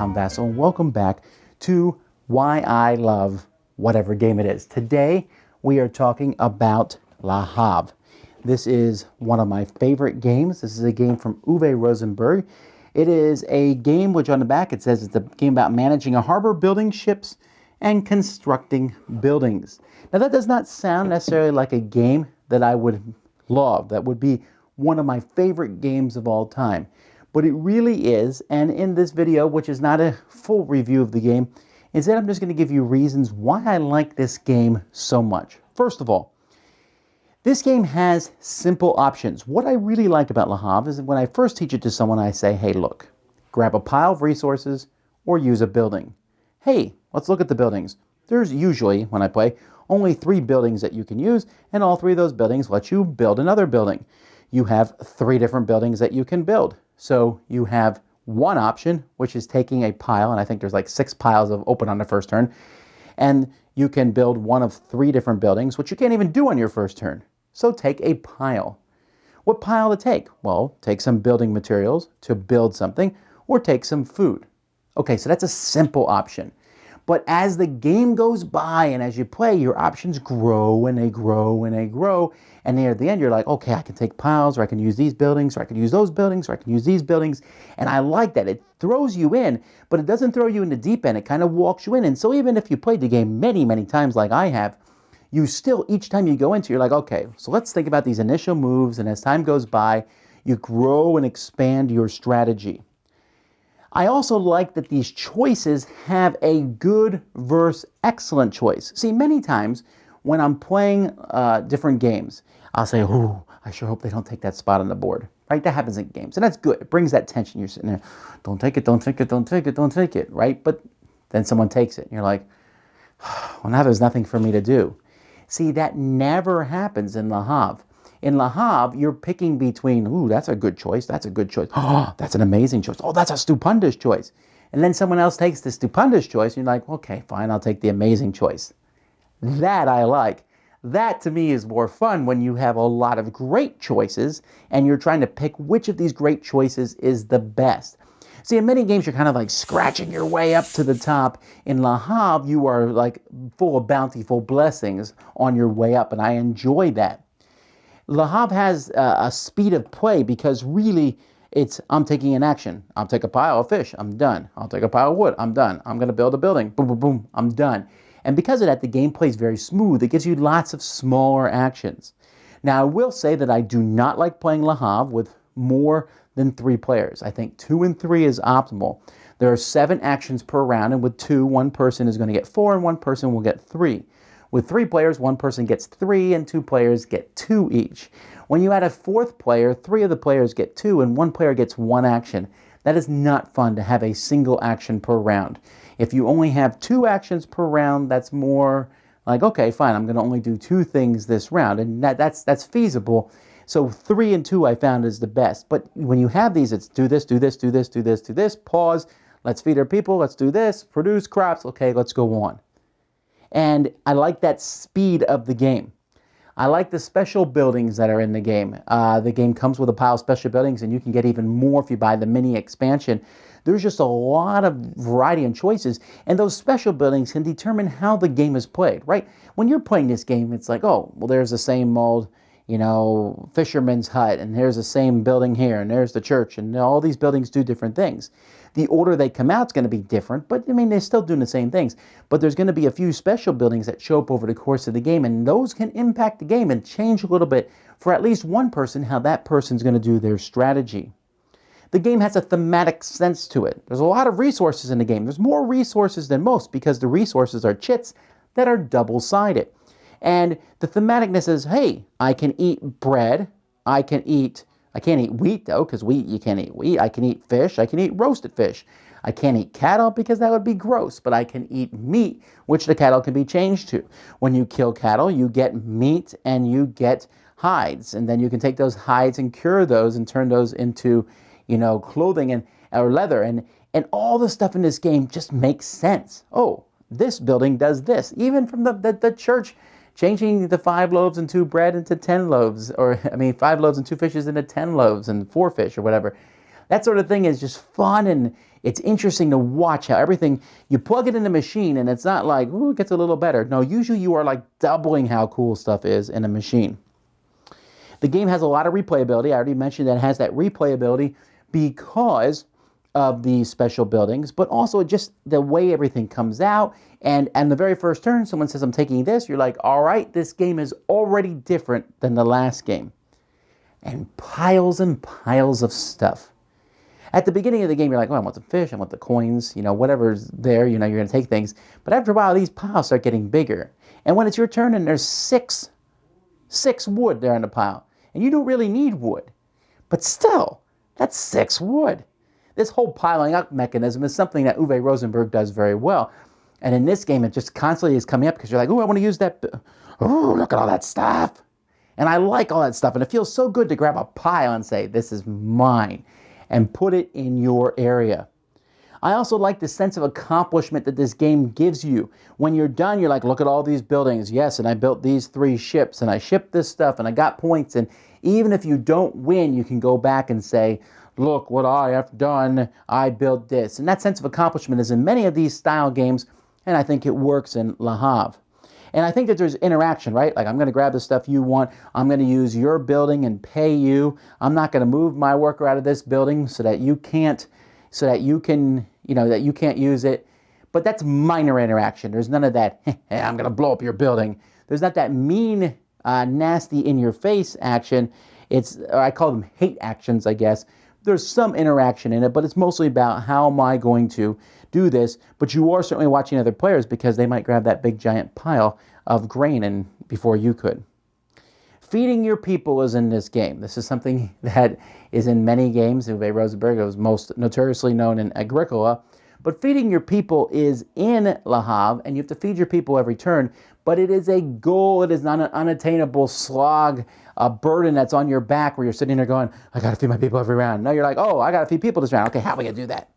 Tom Vasel, and welcome back to Why I Love Whatever Game It Is. Today, we are talking about Le Havre. This is one of my favorite games. This is a game from Uwe Rosenberg. It is a game which on the back it says it's a game about managing a harbor, building ships, and constructing buildings. Now that does not sound necessarily like a game that I would love. That would be one of my favorite games of all time. But it really is, and in this video, which is not a full review of the game, instead I'm just going to give you reasons why I like this game so much. First of all, this game has simple options. What I really like about Le Havre is that when I first teach it to someone, I say, hey, look, grab a pile of resources or use a building. Hey, let's look at the buildings. There's usually, when I play, only 3 buildings that you can use, and all 3 of those buildings let you build another building. You have 3 different buildings that you can build. So you have one option, which is taking a pile, and I think there's like 6 piles of open on the first turn, and you can build one of 3 different buildings, which you can't even do on your first turn. So take a pile. What pile to take? Well, take some building materials to build something, or take some food. Okay, so that's a simple option. But as the game goes by and as you play, your options grow and they grow and they grow. And near the end, you're like, okay, I can take piles, or I can use these buildings, or I can use those buildings, or I can use these buildings. And I like that. It throws you in, but it doesn't throw you in the deep end. It kind of walks you in. And so even if you played the game many, many times like I have, you still, each time you go into it, you're like, okay, so let's think about these initial moves. And as time goes by, you grow and expand your strategy. I also like that these choices have a good versus excellent choice. See, many times when I'm playing different games, I'll say, ooh, I sure hope they don't take that spot on the board. Right? That happens in games. And that's good. It brings that tension. You're sitting there, don't take it, don't take it, don't take it, don't take it. Right? But then someone takes it. And you're like, well, now there's nothing for me to do. See, that never happens in Le Havre. In Le Havre, you're picking between, ooh, that's a good choice, that's a good choice. Oh, that's an amazing choice. Oh, that's a stupendous choice. And then someone else takes the stupendous choice, and you're like, okay, fine, I'll take the amazing choice. That I like. That, to me, is more fun when you have a lot of great choices, and you're trying to pick which of these great choices is the best. See, in many games, you're kind of like scratching your way up to the top. In Le Havre, you are like full of bountiful blessings on your way up, and I enjoy that. Le Havre has a speed of play because really it's, I'm taking an action. I'll take a pile of fish, I'm done. I'll take a pile of wood, I'm done. I'm going to build a building, boom, boom, boom, I'm done. And because of that, the gameplay is very smooth. It gives you lots of smaller actions. Now, I will say that I do not like playing Le Havre with more than 3 players. I think 2 and 3 is optimal. There are 7 actions per round, and with 2, one person is going to get 4 and one person will get 3. With 3 players, one person gets 3 and 2 players get 2 each. When you add a 4th player, 3 of the players get 2 and 1 player gets 1 action. That is not fun to have a single action per round. If you only have 2 actions per round, that's more like, okay, fine, I'm going to only do 2 things this round, and that's feasible. So 3 and 2 I found is the best. But when you have these, it's do this, do this, do this, do this, do this, pause, let's feed our people, let's do this, produce crops, okay, let's go on. And I like that speed of the game. I like the special buildings that are in the game. The game comes with a pile of special buildings, and you can get even more if you buy the mini expansion. There's just a lot of variety and choices, and those special buildings can determine how the game is played, right? When you're playing this game, it's like, oh, well, there's the same old, fisherman's hut, and there's the same building here, and there's the church, and all these buildings do different things. The order they come out is going to be different, but they're still doing the same things. But there's going to be a few special buildings that show up over the course of the game, and those can impact the game and change a little bit for at least one person how that person's going to do their strategy. The game has a thematic sense to it. There's a lot of resources in the game. There's more resources than most because the resources are chits that are double-sided. And the thematicness is, hey, I can eat bread, I can't eat wheat though, because wheat, you can't eat wheat. I can eat fish, I can eat roasted fish. I can't eat cattle because that would be gross, but I can eat meat, which the cattle can be changed to. When you kill cattle, you get meat and you get hides, and then you can take those hides and cure those and turn those into, clothing or leather, and all the stuff in this game just makes sense. Oh, this building does this, even from the church changing the 5 loaves and 2 bread into 10 loaves, or 5 loaves and 2 fishes into 10 loaves and 4 fish or whatever. That sort of thing is just fun, and it's interesting to watch how everything, you plug it in the machine and it's not like, ooh, it gets a little better. No, usually you are like doubling how cool stuff is in a machine. The game has a lot of replayability. I already mentioned that it has that replayability because of the special buildings, but also just the way everything comes out. And the very first turn, someone says, I'm taking this. You're like, all right, this game is already different than the last game. And piles of stuff. At the beginning of the game, you're like, oh, I want the fish, I want the coins, whatever's there, you're going to take things. But after a while, these piles start getting bigger. And when it's your turn and there's six wood there in the pile, and you don't really need wood, but still, that's 6 wood. This whole piling up mechanism is something that Uwe Rosenberg does very well. And in this game, it just constantly is coming up because you're like, oh, I want to use that. Oh, look at all that stuff. And I like all that stuff. And it feels so good to grab a pile and say, this is mine, and put it in your area. I also like the sense of accomplishment that this game gives you. When you're done, you're like, look at all these buildings. Yes, and I built these 3 ships, and I shipped this stuff, and I got points. And even if you don't win, you can go back and say, look what I have done. I built this. And that sense of accomplishment is in many of these style games, and I think it works in Le Havre. And I think that there's interaction, right? Like, I'm going to grab the stuff you want. I'm going to use your building and pay you. I'm not going to move my worker out of this building so that you can't use it. But that's minor interaction. There's none of that, hey, I'm going to blow up your building. There's not that mean, nasty in-your-face action. I call them hate actions, I guess. There's some interaction in it, but it's mostly about how am I going to do this. But you are certainly watching other players because they might grab that big giant pile of grain before you could. Feeding your people is in this game. This is something that is in many games. Uwe Rosenberg was most notoriously known in Agricola. But feeding your people is in Le Havre, and you have to feed your people every turn. But it is a goal. It is not an unattainable slog, a burden that's on your back where you're sitting there going, I got to feed my people every round. No, you're like, oh, I got to feed people this round. Okay, how are we going to do that?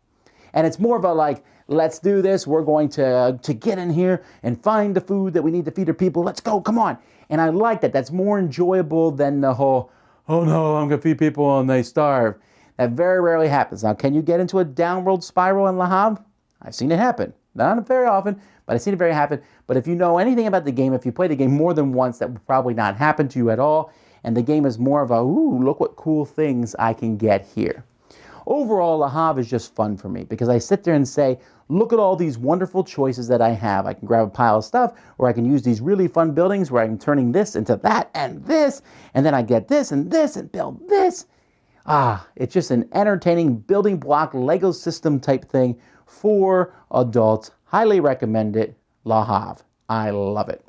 And it's more of a like, let's do this. We're going to get in here and find the food that we need to feed our people. Let's go, come on. And I like that. That's more enjoyable than the whole, oh no, I'm going to feed people and they starve. That very rarely happens. Now, can you get into a downward spiral in Le Havre? I've seen it happen. Not very often, but I've seen it very happen. But if you know anything about the game, if you play the game more than once, that will probably not happen to you at all. And the game is more of a, ooh, look what cool things I can get here. Overall, Le Havre is just fun for me because I sit there and say, look at all these wonderful choices that I have. I can grab a pile of stuff, or I can use these really fun buildings where I'm turning this into that and this, and then I get this and build this. It's just an entertaining building block Lego system type thing for adults. Highly recommend it. Le Havre. I love it.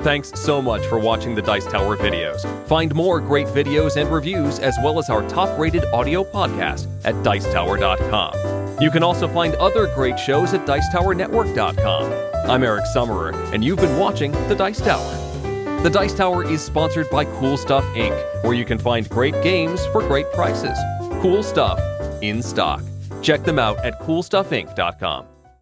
Thanks so much for watching the Dice Tower videos. Find more great videos and reviews as well as our top-rated audio podcast at Dicetower.com. You can also find other great shows at DicetowerNetwork.com. I'm Eric Summerer, and you've been watching The Dice Tower. The Dice Tower is sponsored by Cool Stuff Inc., where you can find great games for great prices. Cool stuff in stock. Check them out at CoolStuffInc.com.